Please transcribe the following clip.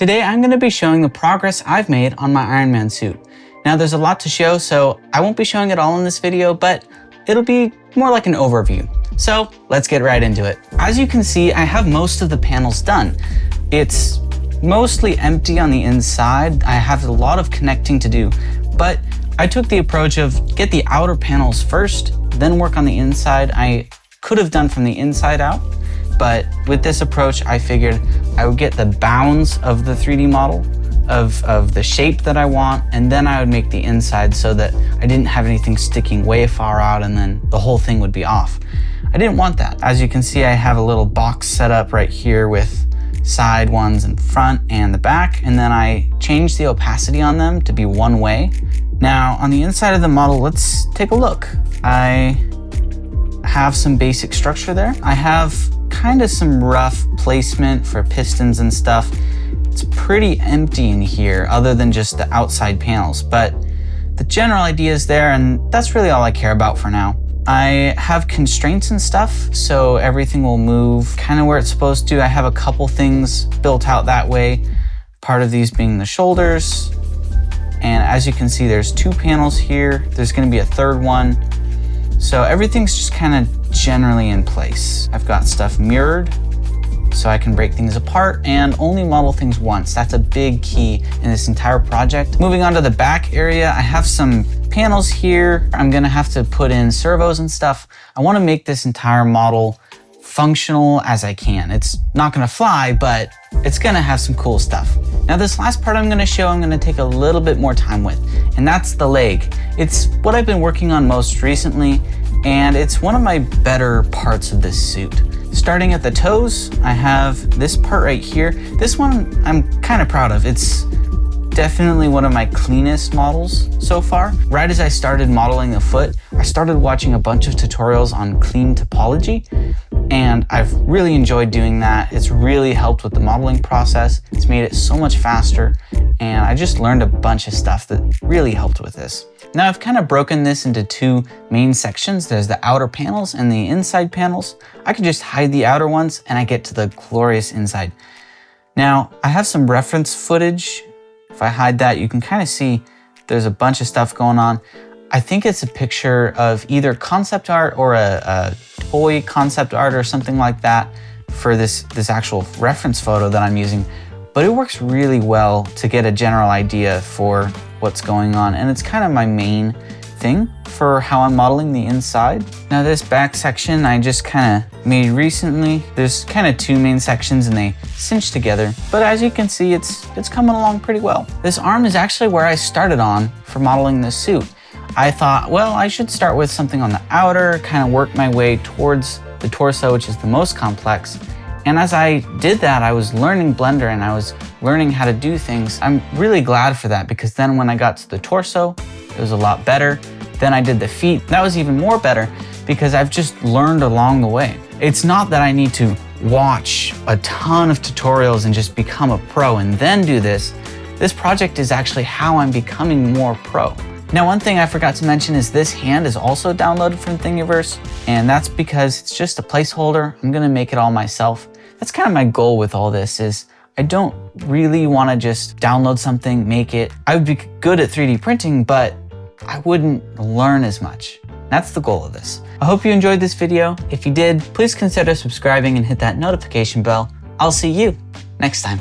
Today I'm going to be showing the progress I've made on my Iron Man suit. Now there's a lot to show, so I won't be showing it all in this video, but it'll be more like an overview. So let's get right into it. As you can see, I have most of the panels done. It's mostly empty on the inside. I have a lot of connecting to do, but I took the approach of get the outer panels first, then work on the inside. I could have done from the inside out, but with this approach, I figured I would get the bounds of the 3D model of the shape that I want, and then I would make the inside so that I didn't have anything sticking way far out and then the whole thing would be off. I didn't want that. As you can see, I have a little box set up right here with side ones in front and the back, and then I changed the opacity on them to be one way. Now on the inside of the model, let's take a look. I have some basic structure there. I have kind of some rough placement for pistons and stuff. It's pretty empty in here other than just the outside panels, but the general idea is there, and that's really all I care about for now. I have constraints and stuff, so everything will move kind of where it's supposed to. I have a couple things built out that way, part of these being the shoulders. And as you can see, there's 2 panels here. There's going to be a third one. So everything's just kind of generally in place. I've got stuff mirrored so I can break things apart and only model things once. That's a big key in this entire project. Moving on to the back area, I have some panels here. I'm gonna have to put in servos and stuff. I wanna make this entire model functional as I can. It's not gonna fly, but it's gonna have some cool stuff. Now this last part I'm gonna show, I'm gonna take a little bit more time with, and that's the leg. It's what I've been working on most recently, and it's one of my better parts of this suit. Starting at the toes, I have this part right here. This one I'm kind of proud of. It's definitely one of my cleanest models so far. Right as I started modeling the foot, I started watching a bunch of tutorials on clean topology, and I've really enjoyed doing that. It's really helped with the modeling process. It's made it so much faster, and I just learned a bunch of stuff that really helped with this. Now I've kind of broken this into 2 main sections. There's the outer panels and the inside panels. I can just hide the outer ones and I get to the glorious inside. Now I have some reference footage. If I hide that, you can kind of see there's a bunch of stuff going on. I think it's a picture of either concept art or a toy concept art or something like that for this actual reference photo that I'm using. But it works really well to get a general idea for what's going on. And it's kind of my main thing for how I'm modeling the inside. Now this back section I just kind of made recently. There's kind of 2 main sections and they cinch together. But as you can see, it's coming along pretty well. This arm is actually where I started on for modeling this suit. I thought, well, I should start with something on the outer, kind of work my way towards the torso, which is the most complex. And as I did that, I was learning Blender and I was learning how to do things. I'm really glad for that, because then when I got to the torso, it was a lot better. Then I did the feet. That was even more better because I've just learned along the way. It's not that I need to watch a ton of tutorials and just become a pro and then do this. This project is actually how I'm becoming more pro. Now, one thing I forgot to mention is this hand is also downloaded from Thingiverse, and that's because it's just a placeholder. I'm gonna make it all myself. That's kind of my goal with all this, is I don't really wanna just download something, make it. I would be good at 3D printing, but I wouldn't learn as much. That's the goal of this. I hope you enjoyed this video. If you did, please consider subscribing and hit that notification bell. I'll see you next time.